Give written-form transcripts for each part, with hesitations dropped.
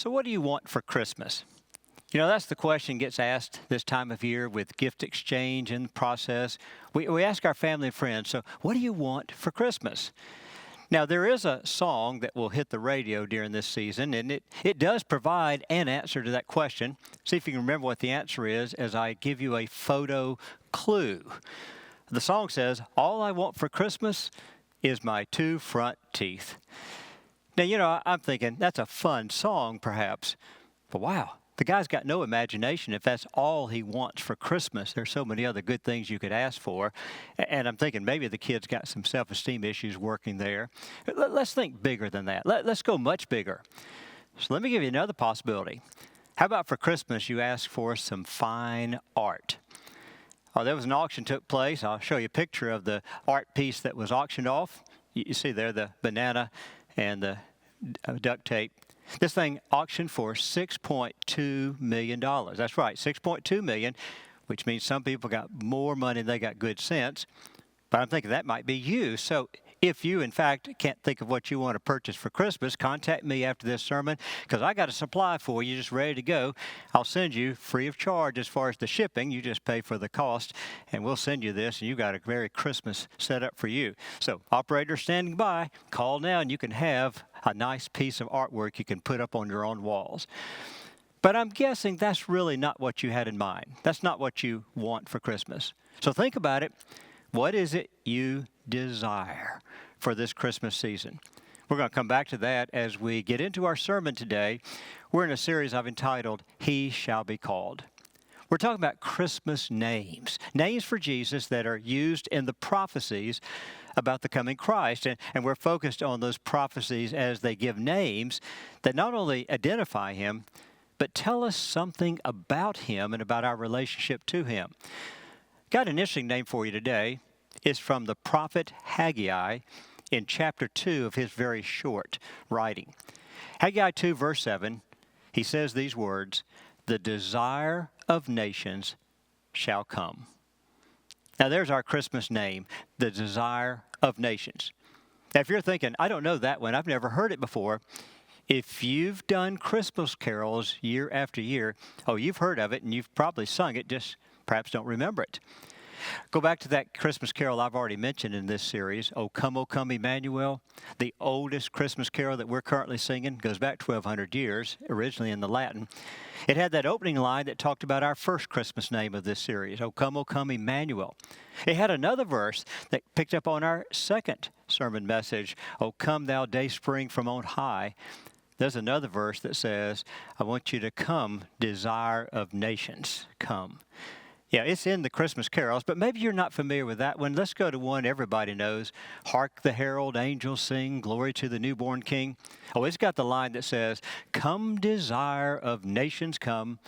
So what do you want for Christmas? That's the question gets asked this time of year with gift exchange and process. We ask our family and friends, so what do you want for Christmas? Now, there is a song that will hit the radio during this season, and it does provide an answer to that question. See if you can remember what the answer is as I give you a photo clue. The song says, "All I want for Christmas is my two front teeth." Now, I'm thinking that's a fun song, perhaps, but wow. The guy's got no imagination if that's all he wants for Christmas. There's so many other good things you could ask for. And I'm thinking maybe the kid's got some self-esteem issues working there. Let's think bigger than that. Let's go much bigger. So let me give you another possibility. How about for Christmas you ask for some fine art? Oh, there was an auction took place. I'll show you a picture of the art piece that was auctioned off. You see there the banana and the duct tape. This thing auctioned for $6.2 million. That's right, $6.2 million, which means some people got more money than they got good sense. But I'm thinking that might be you. So if you, in fact, can't think of what you want to purchase for Christmas, contact me after this sermon because I got a supply for you just ready to go. I'll send you free of charge as far as the shipping. You just pay for the cost, and we'll send you this, and you got a Merry Christmas set up for you. So operator standing by, call now, and you can have a nice piece of artwork you can put up on your own walls. But I'm guessing that's really not what you had in mind. That's not what you want for Christmas. So think about it. What is it you desire for this Christmas season? We're going to come back to that as we get into our sermon today. We're in a series I've entitled, He Shall Be Called. We're talking about Christmas names for Jesus that are used in the prophecies about the coming Christ. And we're focused on those prophecies as they give names that not only identify him, but tell us something about him and about our relationship to him. Got an interesting name for you today. It's from the prophet Haggai in chapter 2 of his very short writing. Haggai 2, verse 7, he says these words, "The desire of nations shall come." Now there's our Christmas name, the desire of nations. Now if you're thinking, I don't know that one, I've never heard it before. If you've done Christmas carols year after year, you've heard of it and you've probably sung it, just perhaps don't remember it. Go back to that Christmas carol I've already mentioned in this series, O Come, Emmanuel. The oldest Christmas carol that we're currently singing goes back 1,200 years, originally in the Latin. It had that opening line that talked about our first Christmas name of this series, O Come, Emmanuel. It had another verse that picked up on our second sermon message, O come thou day spring from on high. There's another verse that says, I want you to come, desire of nations, come. Yeah, it's in the Christmas carols, but maybe you're not familiar with that one. Let's go to one everybody knows. Hark the herald angels sing, glory to the newborn king. Oh, it's got the line that says, come desire of nations come,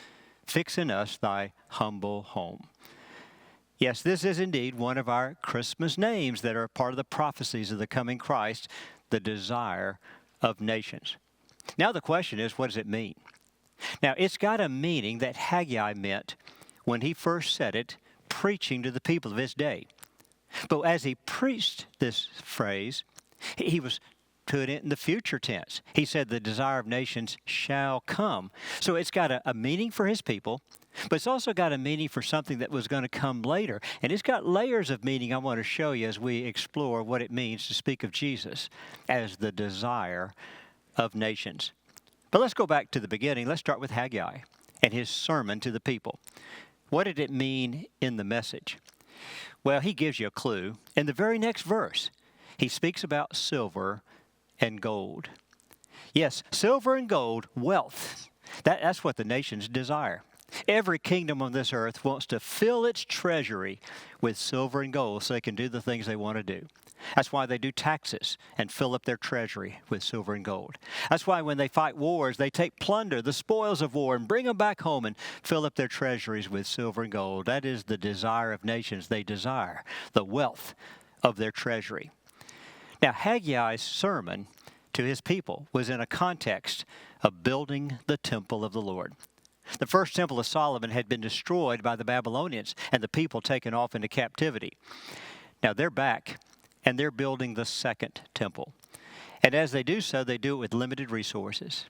fix in us thy humble home. Yes, this is indeed one of our Christmas names that are part of the prophecies of the coming Christ, the desire of nations. Now the question is, what does it mean? Now, it's got a meaning that Haggai meant when he first said it, preaching to the people of his day. But as he preached this phrase, he was put it in the future tense. He said the desire of nations shall come. So it's got a meaning for his people, but it's also got a meaning for something that was going to come later. And it's got layers of meaning I want to show you as we explore what it means to speak of Jesus as the desire of nations. But let's go back to the beginning. Let's start with Haggai and his sermon to the people. What did it mean in the message? Well, he gives you a clue. In the very next verse, he speaks about silver and gold. Yes, silver and gold, wealth. That's what the nations desire. Every kingdom on this earth wants to fill its treasury with silver and gold so they can do the things they want to do. That's why they do taxes and fill up their treasury with silver and gold. That's why when they fight wars, they take plunder, the spoils of war, and bring them back home and fill up their treasuries with silver and gold. That is the desire of nations. They desire the wealth of their treasury. Now, Haggai's sermon to his people was in a context of building the temple of the Lord. The first temple of Solomon had been destroyed by the Babylonians and the people taken off into captivity. Now they're back and they're building the second temple. And as they do so, they do it with limited resources.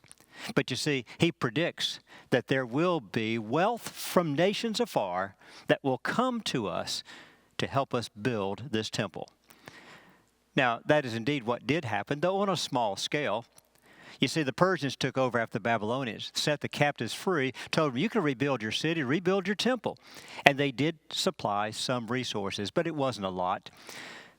But you see, he predicts that there will be wealth from nations afar that will come to us to help us build this temple. Now, that is indeed what did happen, though on a small scale. You see, the Persians took over after the Babylonians, set the captives free, told them, you can rebuild your city, rebuild your temple. And they did supply some resources, but it wasn't a lot.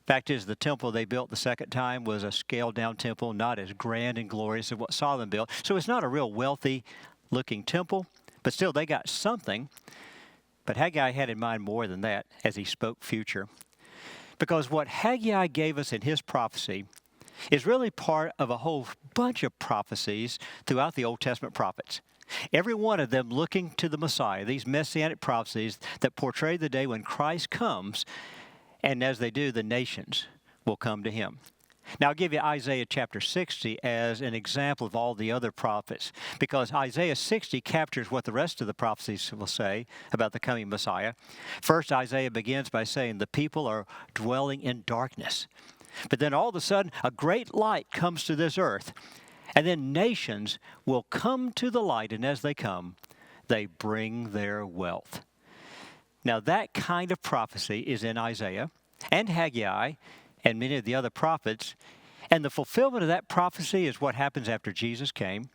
Fact is, the temple they built the second time was a scaled-down temple, not as grand and glorious as what Solomon built. So it's not a real wealthy-looking temple, but still they got something. But Haggai had in mind more than that as he spoke future. Because what Haggai gave us in his prophecy is really part of a whole bunch of prophecies throughout the Old Testament prophets. Every one of them looking to the Messiah, these messianic prophecies that portray the day when Christ comes, and as they do, the nations will come to him. Now, I'll give you Isaiah chapter 60 as an example of all the other prophets, because Isaiah 60 captures what the rest of the prophecies will say about the coming Messiah. First, Isaiah begins by saying, the people are dwelling in darkness. But then all of a sudden, a great light comes to this earth, and then nations will come to the light, and as they come, they bring their wealth. Now, that kind of prophecy is in Isaiah and Haggai and many of the other prophets. And the fulfillment of that prophecy is what happens after Jesus came.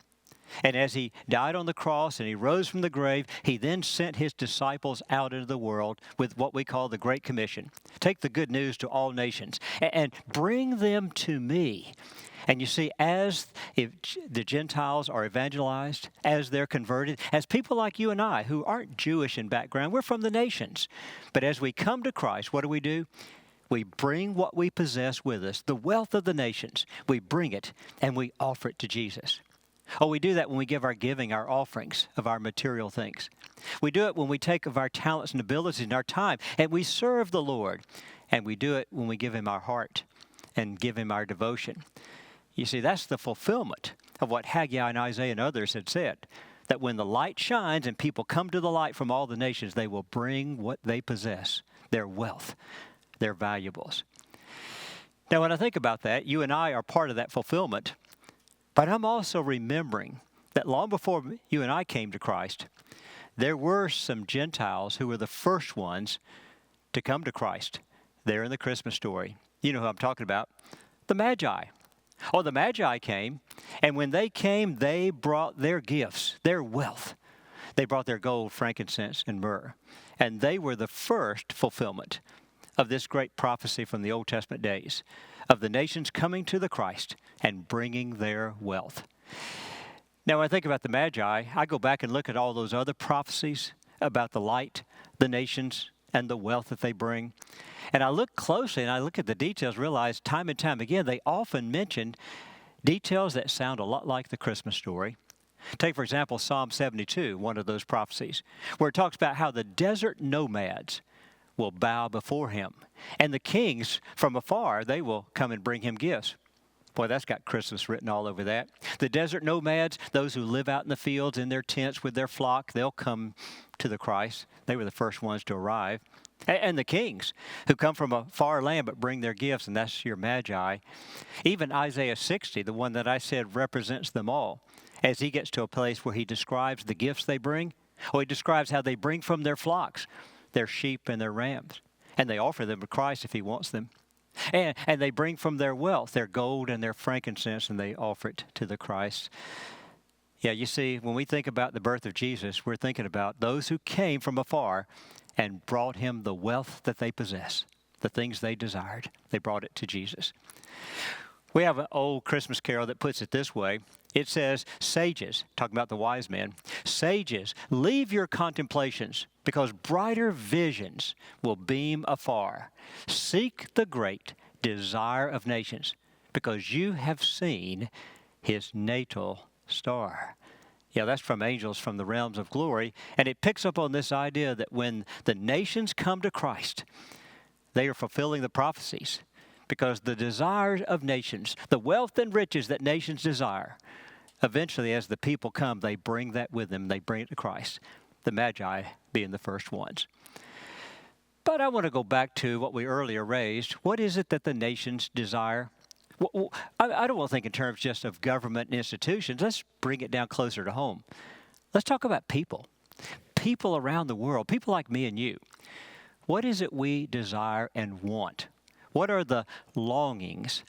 And as he died on the cross and he rose from the grave, he then sent his disciples out into the world with what we call the Great Commission. Take the good news to all nations and bring them to me. And you see, as if the Gentiles are evangelized, as they're converted, as people like you and I who aren't Jewish in background, we're from the nations. But as we come to Christ, what do? We bring what we possess with us, the wealth of the nations. We bring it and we offer it to Jesus. Oh, we do that when we give our giving, our offerings of our material things. We do it when we take of our talents and abilities and our time, and we serve the Lord. And we do it when we give him our heart and give him our devotion. You see, that's the fulfillment of what Haggai and Isaiah and others had said, that when the light shines and people come to the light from all the nations, they will bring what they possess, their wealth, their valuables. Now, when I think about that, you and I are part of that fulfillment. But I'm also remembering that long before you and I came to Christ, there were some Gentiles who were the first ones to come to Christ there in the Christmas story. You know who I'm talking about, the Magi. Oh, the Magi came, and when they came, they brought their gifts, their wealth. They brought their gold, frankincense, and myrrh. And they were the first fulfillment of this great prophecy from the Old Testament days, of the nations coming to the Christ and bringing their wealth. Now, when I think about the Magi, I go back and look at all those other prophecies about the light, the nations, and the wealth that they bring. And I look closely and I look at the details, realize time and time again, they often mention details that sound a lot like the Christmas story. Take, for example, Psalm 72, one of those prophecies, where it talks about how the desert nomads will bow before him. And the kings from afar, they will come and bring him gifts. Boy, that's got Christmas written all over that. The desert nomads, those who live out in the fields in their tents with their flock, they'll come to the Christ. They were the first ones to arrive. And the kings who come from a far land but bring their gifts, and that's your Magi. Even Isaiah 60, the one that I said represents them all, as he gets to a place where he describes the gifts they bring, or he describes how they bring from their flocks their sheep and their rams, and they offer them to Christ if he wants them. And they bring from their wealth, their gold and their frankincense, and they offer it to the Christ. Yeah, you see, when we think about the birth of Jesus, we're thinking about those who came from afar and brought him the wealth that they possess, the things they desired. They brought it to Jesus. We have an old Christmas carol that puts it this way. It says, sages, talking about the wise men, sages, leave your contemplations, because brighter visions will beam afar. Seek the great desire of nations, because you have seen his natal star. Yeah, that's from angels from the realms of glory. And it picks up on this idea that when the nations come to Christ, they are fulfilling the prophecies. Because the desires of nations, the wealth and riches that nations desire, eventually as the people come, they bring that with them. They bring it to Christ, the Magi being the first ones. But I want to go back to what we earlier raised. What is it that the nations desire? I don't want to think in terms just of government and institutions. Let's bring it down closer to home. Let's talk about people. People around the world, people like me and you. What is it we desire and want? What are the longings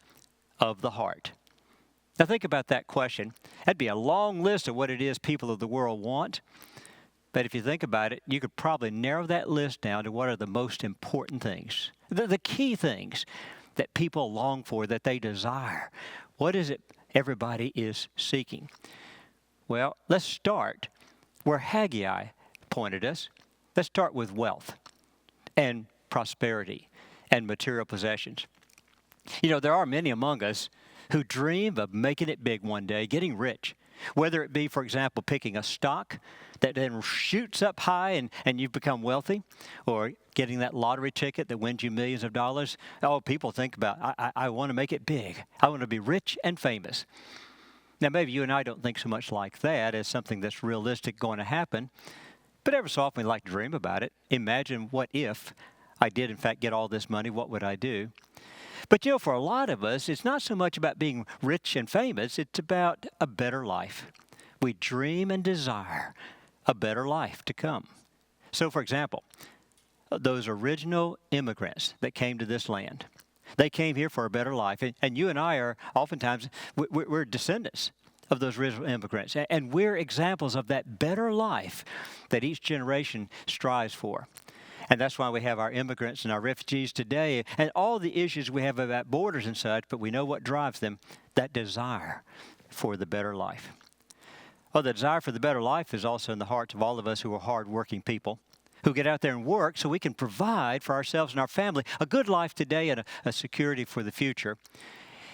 of the heart? Now think about that question. That'd be a long list of what it is people of the world want. But if you think about it, you could probably narrow that list down to what are the most important things, the key things that people long for, that they desire. What is it everybody is seeking? Well, let's start where Haggai pointed us. Let's start with wealth and prosperity and material possessions. You know, there are many among us who dream of making it big one day, getting rich. Whether it be, for example, picking a stock that then shoots up high and you've become wealthy, or getting that lottery ticket that wins you millions of dollars. Oh, people think about, I want to make it big. I want to be rich and famous. Now, maybe you and I don't think so much like that as something that's realistic going to happen, but every so often we like to dream about it. Imagine, what if I did, in fact, get all this money, what would I do? But, you know, for a lot of us, it's not so much about being rich and famous. It's about a better life. We dream and desire a better life to come. So, for example, those original immigrants that came to this land, they came here for a better life. And you and I are oftentimes, we're descendants of those original immigrants. And we're examples of that better life that each generation strives for. And that's why we have our immigrants and our refugees today and all the issues we have about borders and such, but we know what drives them, that desire for the better life. Oh, the desire for the better life is also in the hearts of all of us who are hardworking people, who get out there and work so we can provide for ourselves and our family a good life today and a security for the future.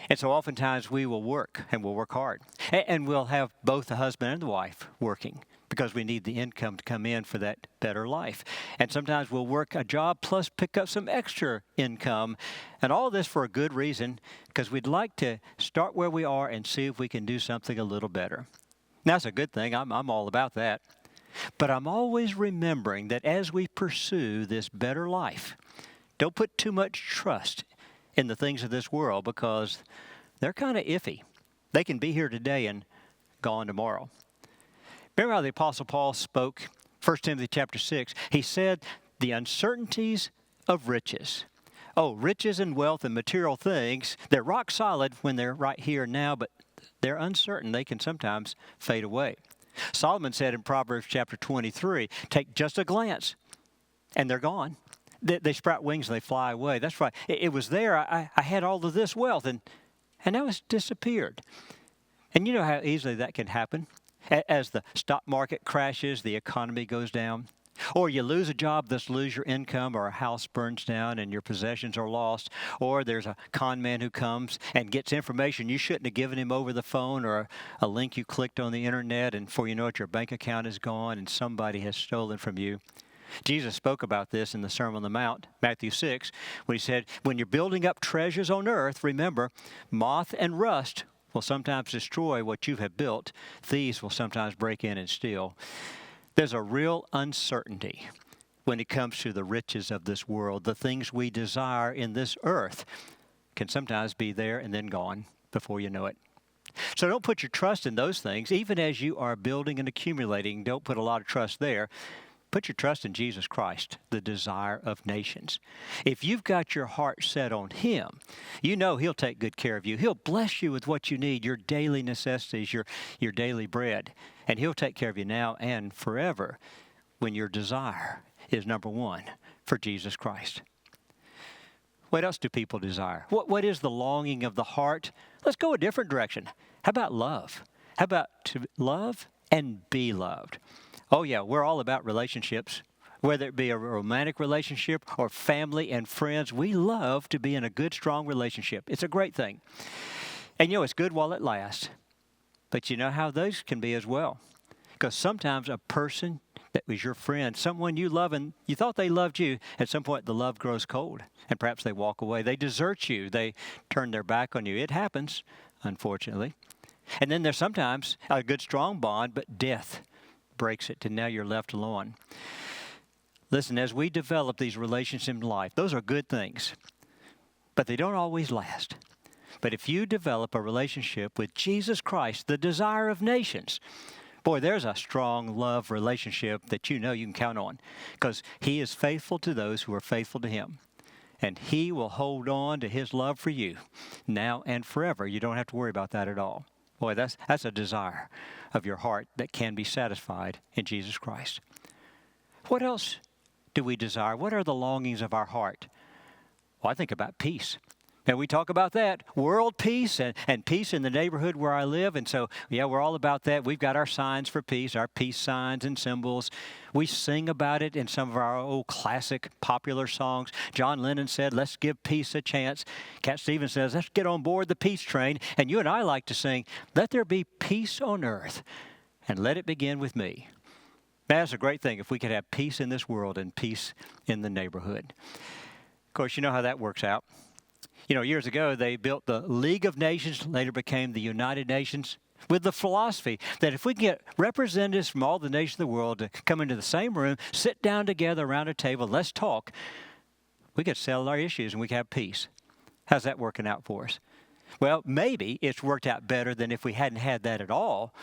And so oftentimes we will work, and we'll work hard. And we'll have both the husband and the wife working, because we need the income to come in for that better life. And sometimes we'll work a job plus pick up some extra income. And all this for a good reason, because we'd like to start where we are and see if we can do something a little better. Now, that's a good thing. I'm all about that. But I'm always remembering that as we pursue this better life, don't put too much trust in the things of this world, because they're kind of iffy. They can be here today and gone tomorrow. Remember how the Apostle Paul spoke, 1 Timothy chapter 6, he said, the uncertainties of riches. Oh, riches and wealth and material things, they're rock solid when they're right here and now, but they're uncertain. They can sometimes fade away. Solomon said in Proverbs chapter 23, take just a glance and they're gone. They sprout wings and they fly away. That's right. It was there. I had all of this wealth and now it's disappeared. And you know how easily that can happen. As the stock market crashes, the economy goes down. Or you lose a job, thus lose your income, or a house burns down and your possessions are lost. Or there's a con man who comes and gets information you shouldn't have given him over the phone, or a link you clicked on the internet, and before you know it, your bank account is gone and somebody has stolen from you. Jesus spoke about this in the Sermon on the Mount, Matthew 6, when he said, when you're building up treasures on earth, remember, moth and rust will sometimes destroy what you have built. Thieves will sometimes break in and steal. There's a real uncertainty when it comes to the riches of this world. The things we desire in this earth can sometimes be there and then gone before you know it. So don't put your trust in those things. Even as you are building and accumulating, don't put a lot of trust there. Put your trust in Jesus Christ, the desire of nations. If you've got your heart set on Him, you know He'll take good care of you. He'll bless you with what you need, your daily necessities, your daily bread. And He'll take care of you now and forever when your desire is number one for Jesus Christ. What else do people desire? What is the longing of the heart? Let's go a different direction. How about love? How about to love and be loved? Oh, yeah, we're all about relationships, whether it be a romantic relationship or family and friends. We love to be in a good, strong relationship. It's a great thing. And, you know, it's good while it lasts. But you know how those can be as well. Because sometimes a person that was your friend, someone you love, and you thought they loved you, at some point the love grows cold, and perhaps they walk away. They desert you. They turn their back on you. It happens, unfortunately. And then there's sometimes a good, strong bond, but death breaks it, and now you're left alone. Listen, as we develop these relationships in life, those are good things, but they don't always last. But if you develop a relationship with Jesus Christ, the desire of nations, boy, there's a strong love relationship that you know you can count on, because he is faithful to those who are faithful to him. And he will hold on to his love for you now and forever. You don't have to worry about that at all. Boy, that's a desire of your heart that can be satisfied in Jesus Christ. What else do we desire? What are the longings of our heart? Well, I think about peace. And we talk about that, world peace and peace in the neighborhood where I live. And so, yeah, we're all about that. We've got our signs for peace, our peace signs and symbols. We sing about it in some of our old classic popular songs. John Lennon said, let's give peace a chance. Cat Stevens says, let's get on board the peace train. And you and I like to sing, let there be peace on earth and let it begin with me. That's a great thing if we could have peace in this world and peace in the neighborhood. Of course, you know how that works out. You know, years ago, they built the League of Nations, later became the United Nations, with the philosophy that if we can get representatives from all the nations of the world to come into the same room, sit down together around a table, let's talk, we could settle our issues and we could have peace. How's that working out for us? Well, maybe it's worked out better than if we hadn't had that at all,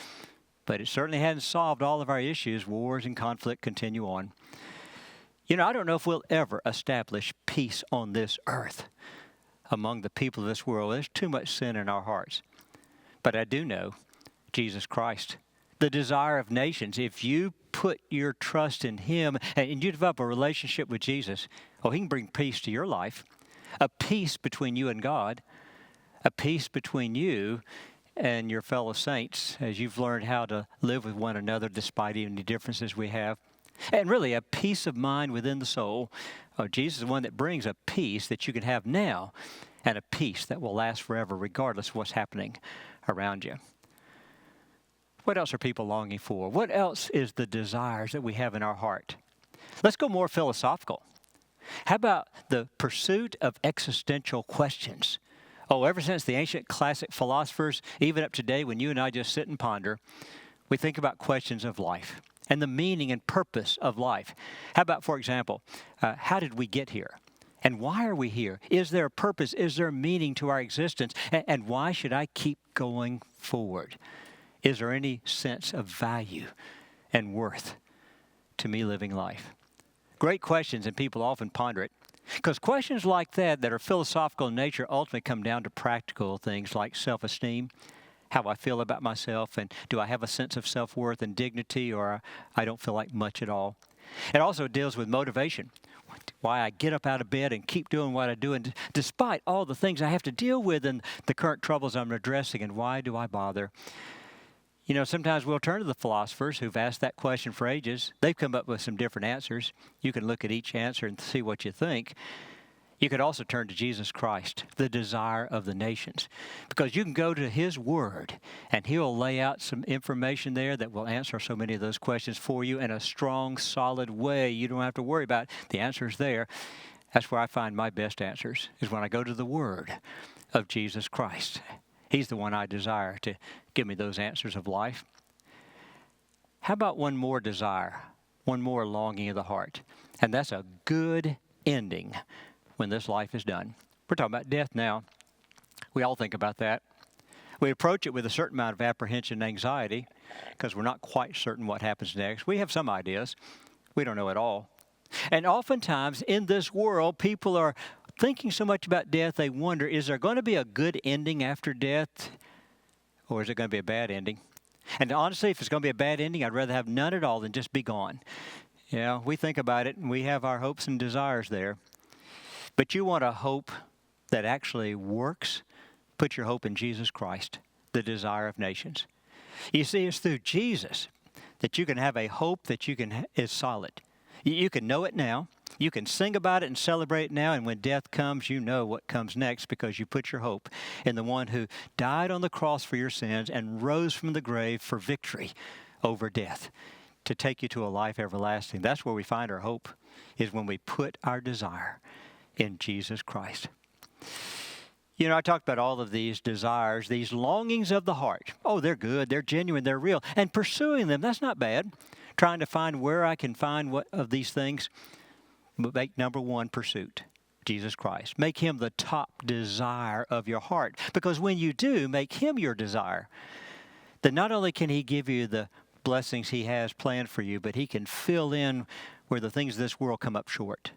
but it certainly hasn't solved all of our issues. Wars and conflict continue on. You know, I don't know if we'll ever establish peace on this earth. Among the people of this world, there's too much sin in our hearts. But I do know Jesus Christ, the desire of nations. If you put your trust in him and you develop a relationship with Jesus, he can bring peace to your life, a peace between you and God, a peace between you and your fellow saints as you've learned how to live with one another despite any differences we have. And really a peace of mind within the soul. Jesus is the one that brings a peace that you can have now and a peace that will last forever regardless of what's happening around you. What else are people longing for? What else is the desires that we have in our heart? Let's go more philosophical. How about the pursuit of existential questions? Ever since the ancient classic philosophers, even up to today when you and I just sit and ponder, we think about questions of life and the meaning and purpose of life. How about, for example, how did we get here? And why are we here? Is there a purpose? Is there a meaning to our existence? And why should I keep going forward? Is there any sense of value and worth to me living life? Great questions, and people often ponder it. Because questions like that are philosophical in nature ultimately come down to practical things like self-esteem, how I feel about myself, and do I have a sense of self-worth and dignity, or I don't feel like much at all. It also deals with motivation, why I get up out of bed and keep doing what I do, and despite all the things I have to deal with and the current troubles I'm addressing, and why do I bother? You know, sometimes we'll turn to the philosophers who've asked that question for ages. They've come up with some different answers. You can look at each answer and see what you think. You could also turn to Jesus Christ, the desire of the nations, because you can go to his word and he'll lay out some information there that will answer so many of those questions for you in a strong, solid way. You don't have to worry about it. The answer's there. That's where I find my best answers, is when I go to the word of Jesus Christ. He's the one I desire to give me those answers of life. How about one more desire, one more longing of the heart? And that's a good ending when this life is done. We're talking about death now. We all think about that. We approach it with a certain amount of apprehension and anxiety because we're not quite certain what happens next. We have some ideas. We don't know at all. And oftentimes in this world, people are thinking so much about death, they wonder, is there going to be a good ending after death, or is it going to be a bad ending? And honestly, if it's going to be a bad ending, I'd rather have none at all than just be gone. We think about it, and we have our hopes and desires there. But you want a hope that actually works? Put your hope in Jesus Christ, the desire of nations. You see, it's through Jesus that you can have a hope that is solid. You can know it now. You can sing about it and celebrate it now, and when death comes, you know what comes next because you put your hope in the one who died on the cross for your sins and rose from the grave for victory over death to take you to a life everlasting. That's where we find our hope, is when we put our desire in Jesus Christ. I talked about all of these desires, these longings of the heart. They're good, they're genuine, they're real. And pursuing them, that's not bad. Trying to find where I can find what of these things. But make number one pursuit. Jesus Christ. Make him the top desire of your heart. Because when you do make him your desire, then not only can he give you the blessings he has planned for you, but he can fill in where the things of this world come up short.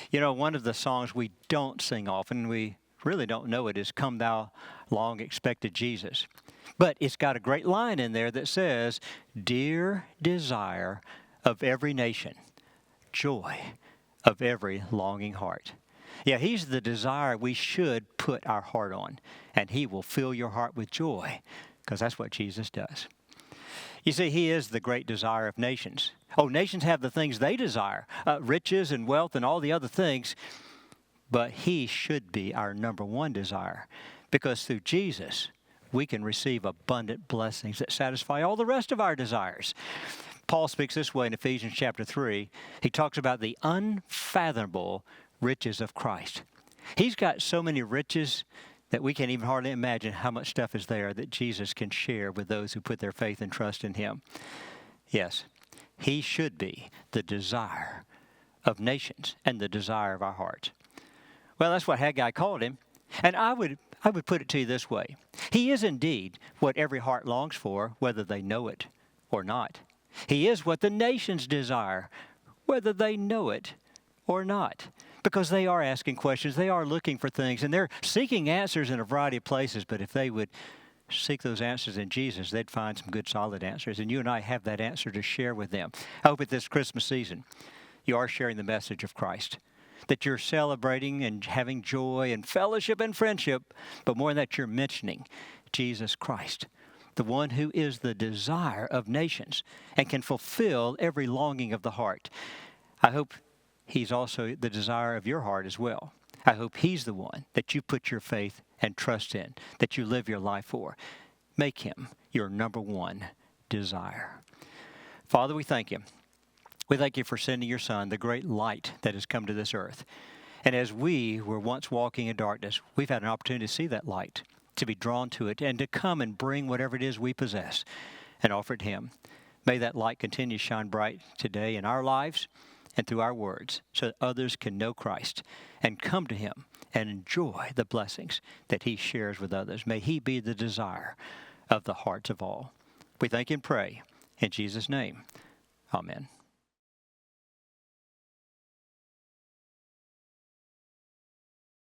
You know, one of the songs we don't sing often, we really don't know it, is Come Thou Long Expected Jesus. But it's got a great line in there that says, Dear desire of every nation, joy of every longing heart. Yeah, he's the desire we should put our heart on, and he will fill your heart with joy, because that's what Jesus does. You see, he is the great desire of nations. Oh, nations have the things they desire, riches and wealth and all the other things, but he should be our number one desire, because through Jesus, we can receive abundant blessings that satisfy all the rest of our desires. Paul speaks this way in Ephesians chapter 3. He talks about the unfathomable riches of Christ. He's got so many riches that we can't even hardly imagine how much stuff is there that Jesus can share with those who put their faith and trust in him. Yes, he should be the desire of nations and the desire of our hearts. Well, that's what Haggai called him. And I would put it to you this way. He is indeed what every heart longs for, whether they know it or not. He is what the nations desire, whether they know it or not. Because they are asking questions, they are looking for things, and they're seeking answers in a variety of places. But if they would seek those answers in Jesus, they'd find some good, solid answers. And you and I have that answer to share with them. I hope at this Christmas season, you are sharing the message of Christ, that you're celebrating and having joy and fellowship and friendship, but more than that, you're mentioning Jesus Christ, the one who is the desire of nations and can fulfill every longing of the heart. I hope he's also the desire of your heart as well. I hope he's the one that you put your faith and trust in, that you live your life for. Make him your number one desire. Father, we thank you. We thank you for sending your Son, the great light that has come to this earth. And as we were once walking in darkness, we've had an opportunity to see that light, to be drawn to it, and to come and bring whatever it is we possess and offer it to him. May that light continue to shine bright today in our lives and through our words, so that others can know Christ and come to him and enjoy the blessings that he shares with others. May he be the desire of the hearts of all. We thank and pray in Jesus' name. Amen.